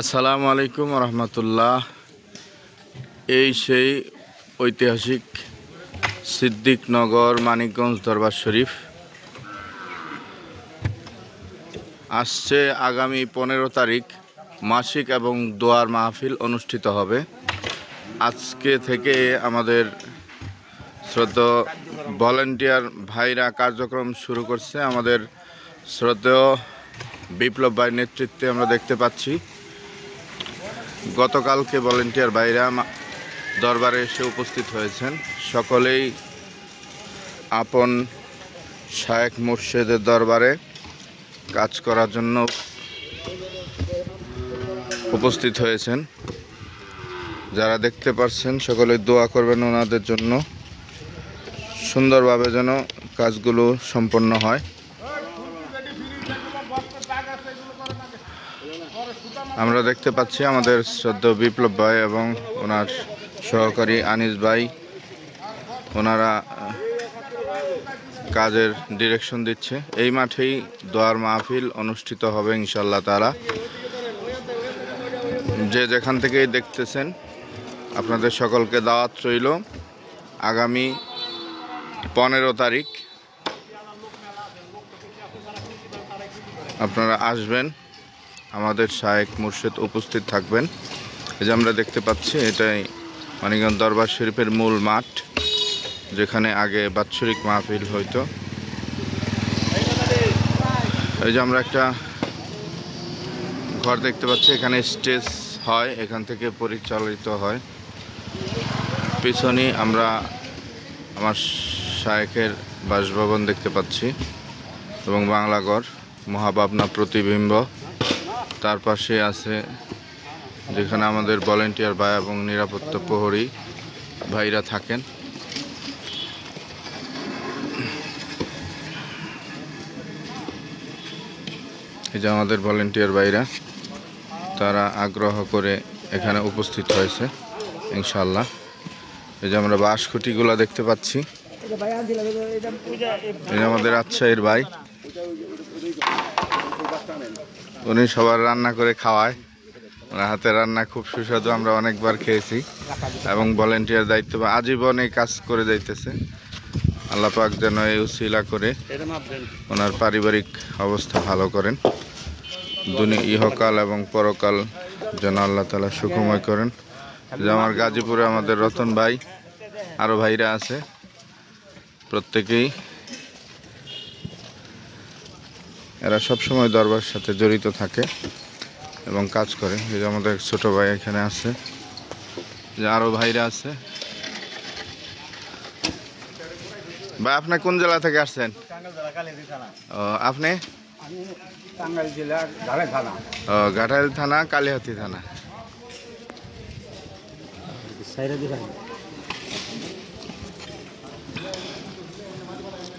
আসসালামু আলাইকুম রহমতুল্লাহ। এই সেই ঐতিহাসিক সিদ্দিকনগর মানিকগঞ্জ দরবার শরীফ আসছে আগামী 15 তারিখ মাসিক এবং দোয়ার মাহফিল অনুষ্ঠিত হবে। আজকে থেকে আমাদের শ্রদ্ধেয় ভলেন্টিয়ার ভাইরা কার্যক্রম শুরু করছে। আমাদের শ্রদ্ধেয় বিপ্লব ভাইয়ের নেতৃত্বে আমরা দেখতে পাচ্ছি গতকালকে ভলেন্টিয়ার ভাইরা দরবারে এসে উপস্থিত হয়েছেন। সকলেই আপন শায়েখ মুর্শিদের দরবারে কাজ করার জন্য উপস্থিত হয়েছেন। যারা দেখতে পাচ্ছেন সকলে দোয়া করবেন ওনাদের জন্য, সুন্দরভাবে যেন কাজগুলো সম্পন্ন হয়। আমরা দেখতে পাচ্ছি আমাদের শ্রদ্ধেয় বিপ্লব ভাই এবং ওনার সহকারী আনিস ভাই, ওনারা কাজের ডিরেকশন দিচ্ছে। এই মাঠেই দোয়ার মাহফিল অনুষ্ঠিত হবে ইনশাআল্লাহ তাআলা। যে যেখান থেকেই দেখতেছেন আপনাদের সকলকে দাওয়াত রইল। আগামী 15 তারিখ আপনারা আসবেন, আমাদের শায়েখ মুর্শিদ উপস্থিত থাকবেন। এই যে আমরা দেখতে পাচ্ছি এটাই মানিকগঞ্জ দরবার শরীফের মূল মাঠ, যেখানে আগে বাৎসরিক মাহফিল হইতো। এই যে আমরা একটা ঘর দেখতে পাচ্ছি, এখানে স্টেজ হয়, এখান থেকে পরিচালিত হয়। পিছনে আমরা আমার শায়েখের বাসভবন দেখতে পাচ্ছি এবং বাংলাঘর, মহাপাবনা প্রতিবিম্ব। তার পাশে আছে যেখানে আমাদের ভলেন্টিয়ার ভাই এবং নিরাপত্তা প্রহরী ভাইরা থাকেন। এই যে আমাদের ভলেন্টিয়ার ভাইরা, তারা আগ্রহ করে এখানে উপস্থিত হয়েছে ইনশাআল্লাহ। এই যে আমরা বাঁশখুঁটিগুলো দেখতে পাচ্ছি। এই যে আমাদের রাজশাহীর ভাই, উনি সবার রান্না করে খাওয়ায়। ওনার হাতে রান্না খুব সুস্বাদু, আমরা অনেকবার খেয়েছি। এবং ভলেন্টিয়ার দায়িত্ব বা আজীবন এই কাজ করে যাইতেছে। আল্লাহ পাক যেন এই উসিলা করে ওনার পারিবারিক অবস্থা ভালো করেন, ইহকাল এবং পরকাল যেন আল্লাহ তাআলা সুখময় করেন। যে আমার গাজীপুরে আমাদের রতন ভাই, আরও ভাইরা আছে, প্রত্যেকেই এরা সবসময় দরবার সাথে জড়িত থাকে এবং কাজ করে। এই যে আমাদের ছোট ভাই এখানে আছে, যে আরও ভাইরা আছে। ভাই আপনি কোন জেলা থেকে আসছেন? ও, আপনি? ঘাটাইল থানা, কালিহাতী থানা।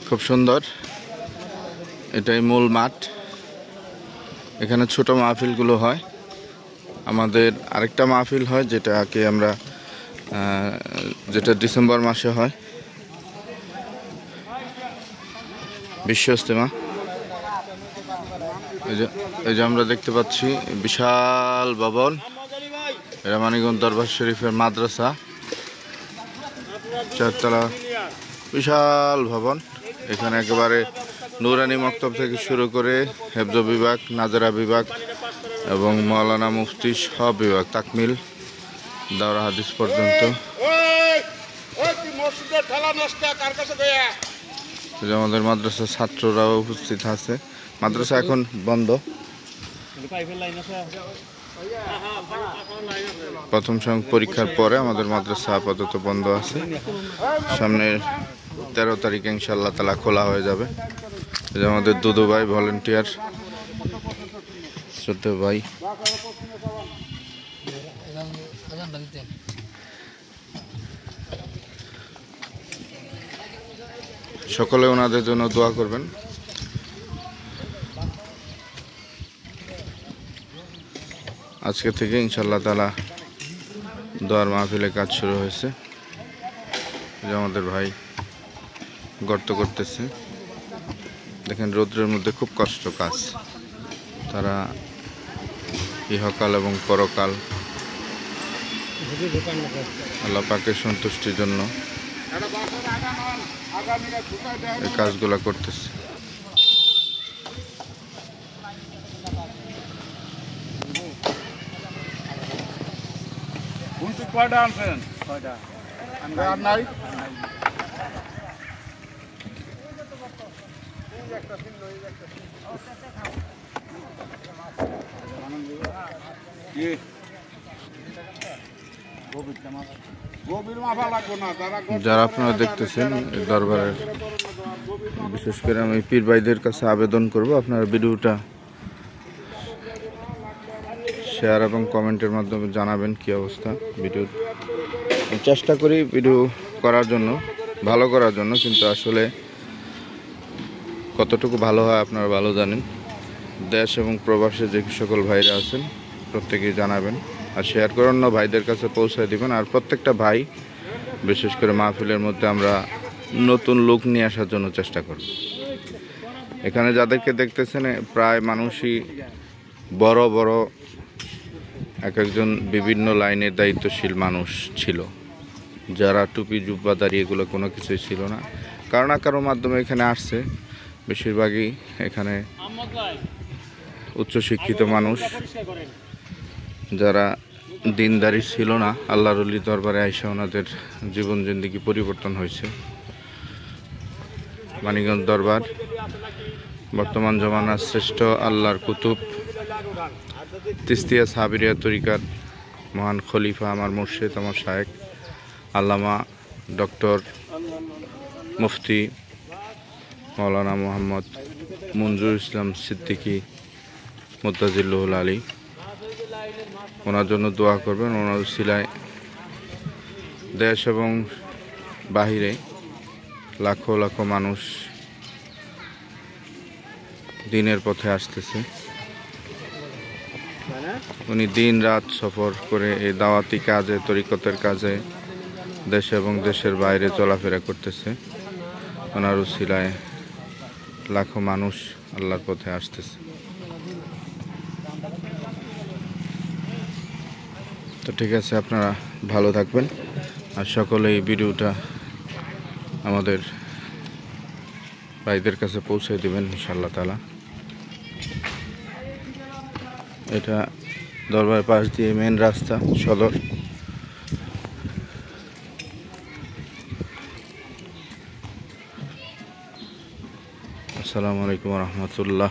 খুব সুন্দর, এটাই মূল মাঠ। এখানে ছোট মাহফিলগুলো হয়। আমাদের আরেকটা মাহফিল হয় যেটাকে আমরা যেটা ডিসেম্বর মাসে হয়, বিশ্ব ইজতেমা। এই যে আমরা দেখতে পাচ্ছি বিশাল ভবন, এটা মানিকগঞ্জ দরবার শরীফের মাদ্রাসা, 4 তলা বিশাল ভবন। এখানে একেবারে নুরানি মক্তব থেকে শুরু করে হেফজ বিভাগ, নাজারা বিভাগ এবং মাওলানা মুফতি সব বিভাগ, তাকমিল, দাওরা হাদিস পর্যন্ত। আমাদের মাদ্রাসার ছাত্ররাও উপস্থিত আছে। মাদ্রাসা এখন বন্ধ, প্রথম পরীক্ষার পরে আমাদের মাদ্রাসা আপাতত বন্ধ আছে। সামনের 13 তারিখে ইনশাআল্লাহ তাআলা খোলা হয়ে যাবে। এই যে আমাদের দুদু ভাই ভলেন্টিয়ার, শ্রদ্ধেয় ভাই। সকলে ওনাদের জন্য দোয়া করবেন। আজকে থেকে ইনশাআল্লাহ তাআলা দোয়ার মাহফিলে কাজ শুরু হয়েছে। যে আমাদের ভাই গর্ত করতেছে, দেখেন রৌদ্রের মধ্যে খুব কষ্ট কাজ। তারা ইহকাল এবং পরকাল আল্লাহ পাকের সন্তুষ্টির জন্য এই কাজগুলো করতেছে। কয়টা আনছেন? কয়টা আর নাই। যারা আপনারা দেখতেছেন এই দরবারের, বিশেষ করে আমি পীর ভাইদের কাছে আবেদন করব আপনারা ভিডিওটা শেয়ার এবং কমেন্টের মাধ্যমে জানাবেন কি অবস্থা ভিডিওর। চেষ্টা করি ভিডিও করার জন্য, ভালো করার জন্য, কিন্তু আসলে কতটুকু ভালো হয় আপনারা ভালো জানেন। দেশ এবং প্রবাসে যে সকল ভাইরা আছেন প্রত্যেকেই জানাবেন আর শেয়ার করে অন্য ভাইদের কাছে পৌঁছায় দিবেন। আর প্রত্যেকটা ভাই, বিশেষ করে মাহফিলের মধ্যে আমরা নতুন লোক নিয়ে আসার জন্য চেষ্টা করব। এখানে যাদেরকে দেখতেছেন প্রায় মানুষই বড় বড় এক একজন বিভিন্ন লাইনের দায়িত্বশীল মানুষ ছিল, যারা টুপি জুব্বাদারি এগুলো কোনো কিছুই ছিল না। কারো না কারোর মাধ্যমে এখানে আসছে। বেশিরভাগই এখানে উচ্চশিক্ষিত মানুষ, যারা দিনদারি ছিল না, আল্লাহর ওলি দরবারে আইসা ওনাদের জীবন জিন্দেগি পরিবর্তন হয়েছে। মানিকগঞ্জ দরবার বর্তমান জমানার শ্রেষ্ঠ আল্লাহর কুতুব তিস্তিয়া সাবিরিয়া তরিকার মহান খলিফা, আমার মুর্শিদ, আমার শায়েখ আল্লামা ডক্টর মুফতি মৌলানা মোহাম্মদ মঞ্জুর ইসলাম সিদ্দিকী মুত্তাজিল্লুহুল আলী, ওনার জন্য দোয়া করবেন। ওনার উসিলায় দেশ এবং বাহিরে লাখো লাখো মানুষ দিনের পথে আসতেছে। উনি দিন রাত সফর করে এই দাওয়াতি কাজে, তরিকতের কাজে দেশে এবং দেশের বাইরে চলাফেরা করতেছে। ওনার উসিলায় লাখো মানুষ আল্লাহর পথে আসতেছে। তো ঠিক আছে, আপনারা ভালো থাকবেন আর সকলে এই ভিডিওটা আমাদের ভাইদের কাছে পৌঁছে দিবেন ইনশাআল্লাহ তাআলা। এটা দরবার পাশ দিয়ে মেন রাস্তা সদর। আসসালামু আলাইকুম ওয়া রাহমাতুল্লাহ।